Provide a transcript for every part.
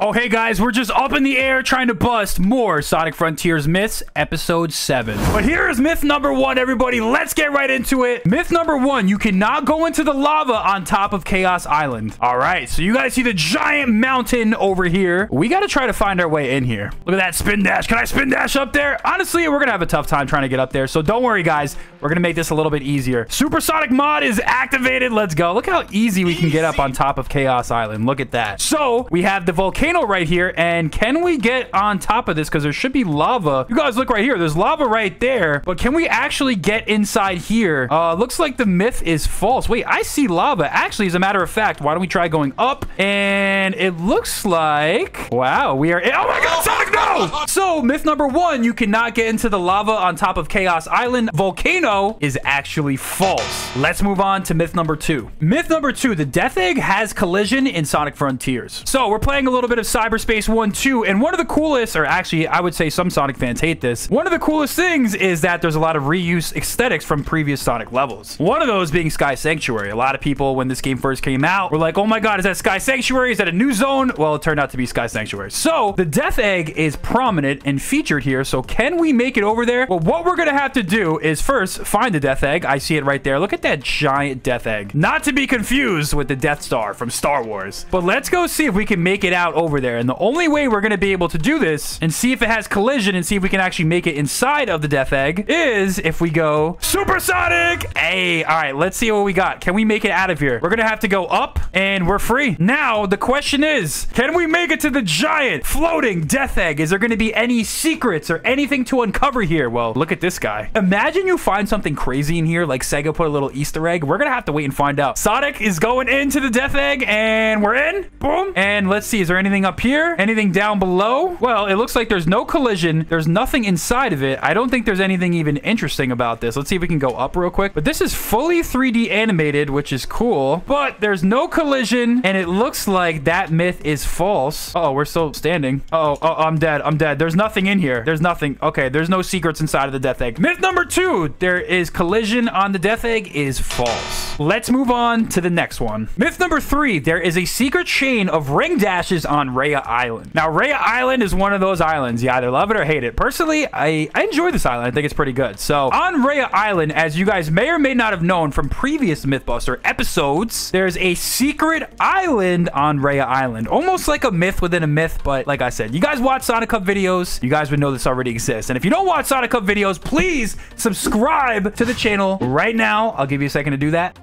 Oh, hey guys, we're just up in the air trying to bust more Sonic Frontiers myths, episode 7. But here is myth number 1, everybody. Let's get right into it. Myth number 1, you cannot go into the lava on top of Chaos Island. All right, so you guys see the giant mountain over here. We got to try to find our way in here. Look at that spin dash. Can I spin dash up there? Honestly, we're going to have a tough time trying to get up there. So don't worry, guys. We're going to make this a little bit easier. Supersonic mod is activated. Let's go. Look how easy we can get up on top of Chaos Island. Look at that. So we have the volcano right here, and can we get on top of this? Because there should be lava. You guys look right here. There's lava right there, but can we actually get inside here? Looks like the myth is false. Wait, I see lava. Actually, as a matter of fact, why don't we try going up? And it looks like, wow, we are, oh my god, Sonic, no! So myth number 1, you cannot get into the lava on top of Chaos Island. Volcano is actually false. Let's move on to myth number 2. Myth number 2, the Death Egg has collision in Sonic Frontiers. So we're playing a little bit of Cyberspace 1-2, and one of the coolest, or actually I would say some Sonic fans hate this, one of the coolest things is that there's a lot of reuse aesthetics from previous Sonic levels. One of those being Sky Sanctuary. A lot of people, when this game first came out, were like, oh my god, is that Sky Sanctuary? Is that a new zone? Well, it turned out to be Sky Sanctuary. So the Death Egg is prominent and featured here. So can we make it over there? Well, what we're gonna have to do is first find the Death Egg. I see it right there. Look at that giant Death Egg. Not to be confused with the Death Star from Star Wars. But let's go see if we can make it out over there. And the only way we're going to be able to do this and see if it has collision and see if we can actually make it inside of the Death Egg is if we go Supersonic. Hey, all right, let's see what we got. Can we make it out of here? We're going to have to go up and we're free. Now, the question is, can we make it to the giant floating Death Egg? Is there going to be any secrets or anything to uncover here? Well, look at this guy. Imagine you find something crazy in here, like Sega put a little Easter egg. We're going to have to wait and find out. Sonic is going into the Death Egg and we're in. Boom. And let's see, is there anything up here? Anything down below? Well, it looks like there's no collision. There's nothing inside of it. I don't think there's anything even interesting about this. Let's see if we can go up real quick. But this is fully 3D animated, which is cool. But there's no collision, and it looks like that myth is false. Uh oh, we're still standing. Uh oh, I'm dead. I'm dead. There's nothing in here. There's nothing. Okay, there's no secrets inside of the Death Egg. Myth number 2, there is collision on the Death Egg is false. Let's move on to the next one. Myth number 3, there is a secret chain of ring dashes on Rhea Island. Now, Rhea Island is one of those islands. You either love it or hate it. Personally, I enjoy this island. I think it's pretty good. So, on Rhea Island, as you guys may or may not have known from previous Mythbuster episodes, there's a secret island on Rhea Island. Almost like a myth within a myth, but like I said, you guys watch Sonic Cup videos, you guys would know this already exists. And if you don't watch Sonic Cup videos, please subscribe to the channel right now. I'll give you a second to do that.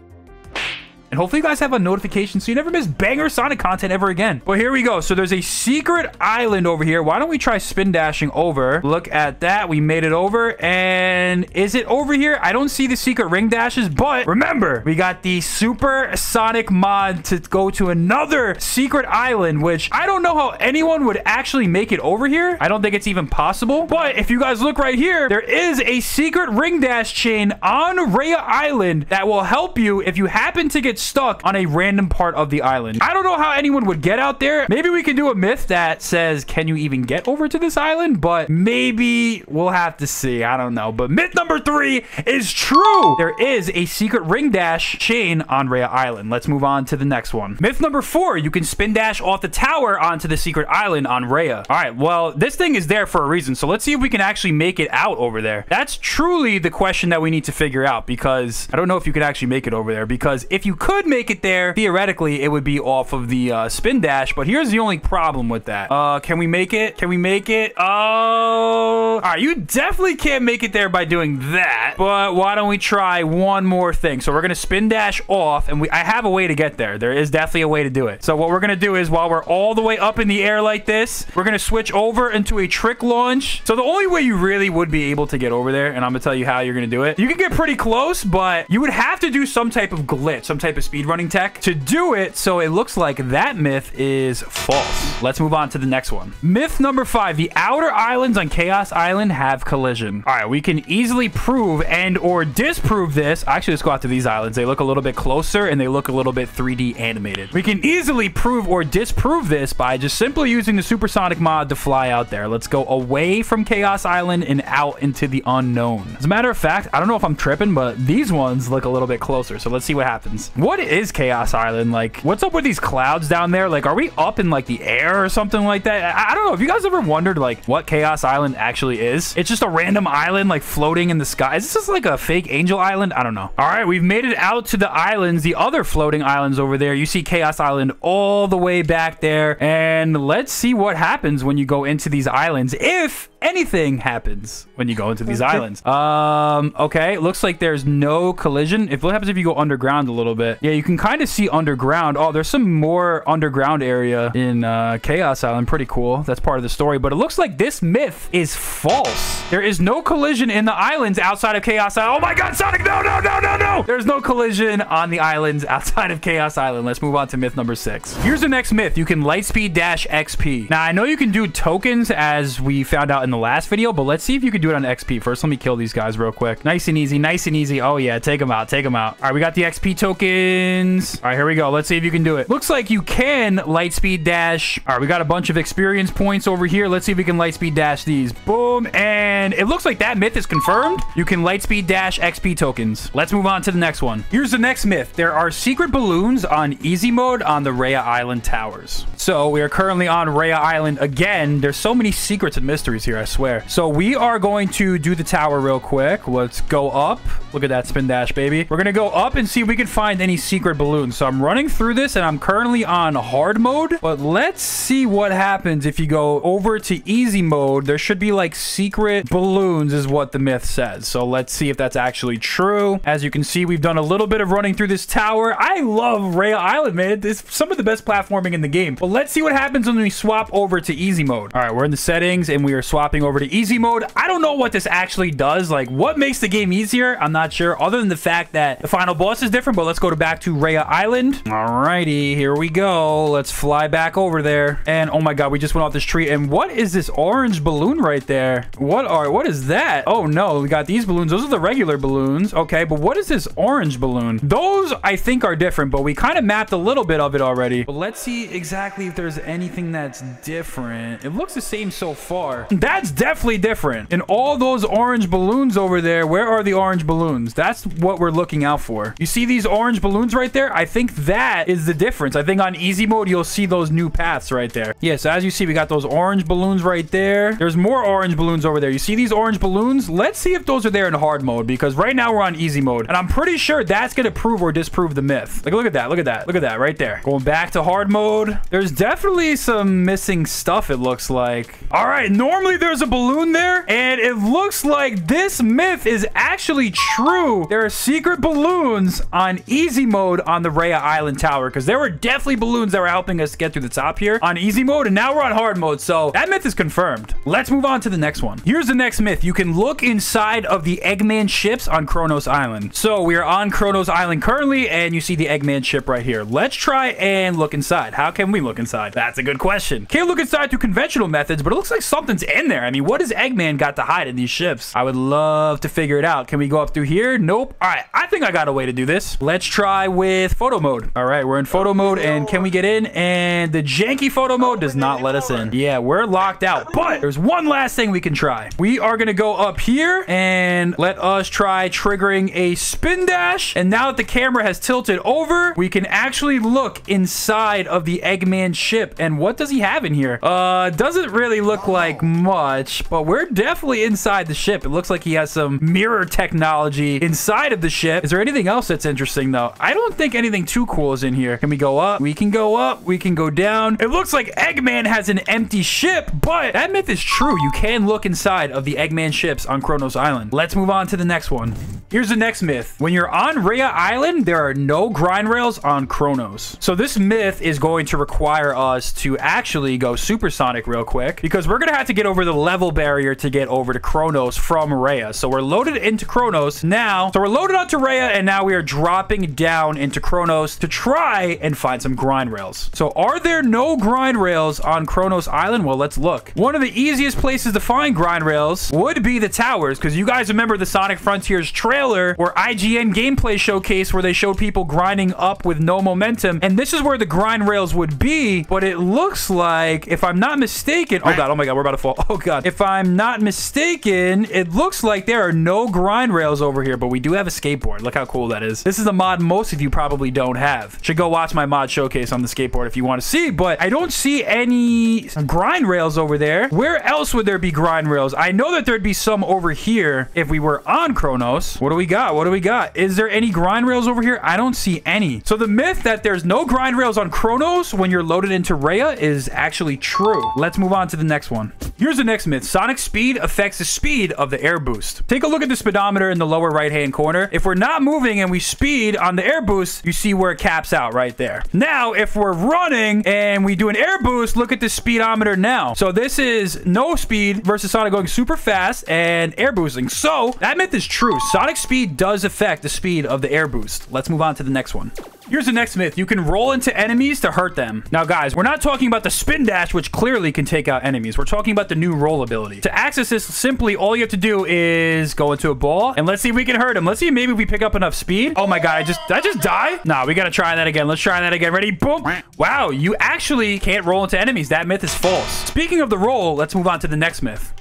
And hopefully you guys have a notification so you never miss banger Sonic content ever again. But here we go. So there's a secret island over here. Why don't we try spin dashing over? Look at that. We made it over. And is it over here? I don't see the secret ring dashes, but remember, we got the Super Sonic mod to go to another secret island, which I don't know how anyone would actually make it over here. I don't think it's even possible. But if you guys look right here, there is a secret ring dash chain on Rhea Island that will help you if you happen to get stuck on a random part of the island. I don't know how anyone would get out there. Maybe we can do a myth that says, can you even get over to this island? But maybe we'll have to see. I don't know. But myth number 3 is true. There is a secret ring dash chain on Rhea Island. Let's move on to the next one. Myth number 4, you can spin dash off the tower onto the secret island on Rhea. All right, well, this thing is there for a reason. So let's see if we can actually make it out over there. That's truly the question that we need to figure out, because I don't know if you could actually make it over there, because if you could make it there, theoretically it would be off of the spin dash. But here's the only problem with that. Can we make it? Can we make it? Oh, all right, you definitely can't make it there by doing that. But why don't we try one more thing? So we're gonna spin dash off, and I have a way to get there. There is definitely a way to do it. So what we're gonna do is, while we're all the way up in the air like this, we're gonna switch over into a trick launch. So the only way you really would be able to get over there, and I'm gonna tell you how you're gonna do it. You can get pretty close, but you would have to do some type of glitch, some type of speedrunning tech to do it, so it looks like that myth is false. Let's move on to the next one. Myth number 5, the outer islands on Chaos Island have collision. All right, we can easily prove and or disprove this. Actually, let's go out to these islands. They look a little bit closer and they look a little bit 3D animated. We can easily prove or disprove this by just simply using the Supersonic mod to fly out there. Let's go away from Chaos Island and out into the unknown. As a matter of fact, I don't know if I'm tripping, but these ones look a little bit closer. So let's see what happens. what is Chaos Island? Like, what's up with these clouds down there? Like, are we up in like the air or something like that? I don't know. Have you guys ever wondered like what Chaos Island actually is? It's just a random island like floating in the sky. Is this just like a fake angel island? I don't know. All right, we've made it out to the islands, the other floating islands over there. You see Chaos Island all the way back there. And let's see what happens when you go into these islands. If anything happens when you go into these islands. Okay, looks like there's no collision. What happens if you go underground a little bit? Yeah, you can kind of see underground. Oh, there's some more underground area in Chaos Island. Pretty cool. That's part of the story, but it looks like this myth is false. There is no collision in the islands outside of Chaos Island. Oh my god, Sonic, no, no, no, no, no! There's no collision on the islands outside of Chaos Island. Let's move on to myth number 6. Here's the next myth. You can lightspeed dash XP. Now, I know you can do tokens as we found out in the last video, but let's see if you can do it on XP. First, let me kill these guys real quick. Nice and easy, nice and easy. Oh yeah, take them out, take them out. All right, we got the XP tokens. All right, here we go. Let's see if you can do it. Looks like you can lightspeed dash. All right, we got a bunch of experience points over here. Let's see if we can lightspeed dash these. Boom, and it looks like that myth is confirmed. You can lightspeed dash XP tokens. Let's move on to the next one. Here's the next myth. There are secret balloons on easy mode on the Rhea Island towers. So we are currently on Rhea Island again. There's so many secrets and mysteries here, I swear. So we are going to do the tower real quick. Let's go up. Look at that spin dash, baby. We're gonna go up and see if we can find any secret balloons. So I'm running through this and I'm currently on hard mode, but let's see what happens if you go over to easy mode. There should be like secret balloons is what the myth says. So let's see if that's actually true. As you can see, we've done a little bit of running through this tower. I love Rhea Island, man. It's some of the best platforming in the game. But let's see what happens when we swap over to easy mode. All right, we're in the settings and we are swapping over to easy mode. I don't know what this actually does. Like, what makes the game easier? I'm not sure, other than the fact that the final boss is different. But let's go back to Rhea Island. Alrighty, here we go. Let's fly back over there. And oh my god, we just went off this tree. And what is this orange balloon right there? What is that? Oh no, we got these balloons. Those are the regular balloons. Okay, but what is this orange balloon? Those I think are different, but we kind of mapped a little bit of it already. But let's see exactly if there's anything that's different. It looks the same so far. That's definitely different. And all those orange balloons over there, where are the orange balloons? That's what we're looking out for. You see these orange balloons right there? I think that is the difference. I think on easy mode, you'll see those new paths right there. Yeah, so as you see, we got those orange balloons right there. There's more orange balloons over there. You see these orange balloons? Let's see if those are there in hard mode, because right now we're on easy mode. And I'm pretty sure that's going to prove or disprove the myth. Like, look at that. Look at that. Look at that right there. Going back to hard mode. There's definitely some missing stuff, it looks like. All right, normally there's a balloon there, and it looks like this myth is actually true. There are secret balloons on easy mode on the Rhea Island tower, because there were definitely balloons that were helping us get through the top here on easy mode, and now we're on hard mode, so that myth is confirmed. Let's move on to the next one. Here's the next myth. You can look inside of the Eggman ships on Kronos Island. So we are on Kronos Island currently, and you see the Eggman ship right here. Let's try and look inside. How can we look inside? That's a good question. Can't look inside through conventional methods, but it looks like something's in there. I mean, what has Eggman got to hide in these ships? I would love to figure it out. Can we go up through here? Nope. All right, I think I got a way to do this. Let's try with photo mode. All right, we're in photo mode, and can we get in? And the janky photo mode does not let us in. Yeah, we're locked out, but there's one last thing we can try. We are gonna go up here and let us try triggering a spin dash. And now that the camera has tilted over, we can actually look inside of the Eggman ship. And what does he have in here? Doesn't really look like much, but we're definitely inside the ship. It looks like he has some mirror technology inside of the ship. Is there anything else that's interesting though? I don't think anything too cool is in here. Can we go up? We can go up. We can go down. It looks like Eggman has an empty ship, but that myth is true. You can look inside of the Eggman ships on Kronos Island. Let's move on to the next one. Here's the next myth. When you're on Rhea Island, there are no grind rails on Kronos. So this myth is going to require us to actually go supersonic real quick, because we're going to have to get over the level barrier to get over to Kronos from Rhea. So we're loaded into Kronos now. So we're loaded onto Rhea, and now we are dropping down into Kronos to try and find some grind rails. So are there no grind rails on Kronos Island? Well, let's look. One of the easiest places to find grind rails would be the towers, because you guys remember the Sonic Frontiers trailer or IGN gameplay showcase where they showed people grinding up with no momentum, and this is where the grind rails would be. But it looks like, if I'm not mistaken, oh god, oh my god, we're about to fall. Oh God. If I'm not mistaken, it looks like there are no grind rails over here, but we do have a skateboard. Look how cool that is. This is a mod most of you probably don't have. Should go watch my mod showcase on the skateboard if you want to see, but I don't see any grind rails over there. Where else would there be grind rails? I know that there'd be some over here if we were on Chronos. What do we got? What do we got? Is there any grind rails over here? I don't see any. So the myth that there's no grind rails on Chronos when you're loaded into Rhea is actually true. Let's move on to the next one. Here's the next myth. Sonic speed affects the speed of the air boost. Take a look at the speedometer in the lower right-hand corner. If we're not moving and we speed on the air boost, you see where it caps out right there. Now, if we're running and we do an air boost, look at the speedometer now. So this is no speed versus Sonic going super fast and air boosting. So that myth is true. Sonic speed does affect the speed of the air boost. Let's move on to the next one. Here's the next myth. You can roll into enemies to hurt them. Now, guys, we're not talking about the spin dash, which clearly can take out enemies. We're talking about the new roll ability. To access this, simply all you have to do is go into a ball, and let's see if we can hurt him. Let's see if maybe we pick up enough speed. Oh my God, did I just die? Nah, we gotta try that again. Let's try that again. Ready? Boom. Wow, you actually can't roll into enemies. That myth is false. Speaking of the roll, let's move on to the next myth.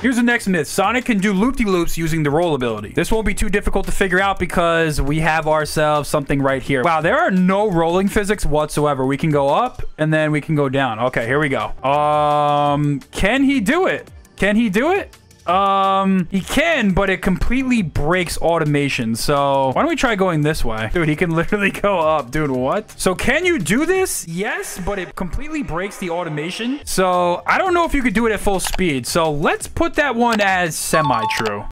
Here's the next myth. Sonic can do loop-de-loops using the roll ability. This won't be too difficult to figure out because we have ourselves something right here. Wow, there are no rolling physics whatsoever. We can go up and then we can go down. Okay, here we go. Can he do it? Can he do it? He can, but it completely breaks automation. So why don't we try going this way? Dude, he can literally go up. Dude, what? So can you do this? Yes, but it completely breaks the automation. So I don't know if you could do it at full speed. So let's put that one as semi-true.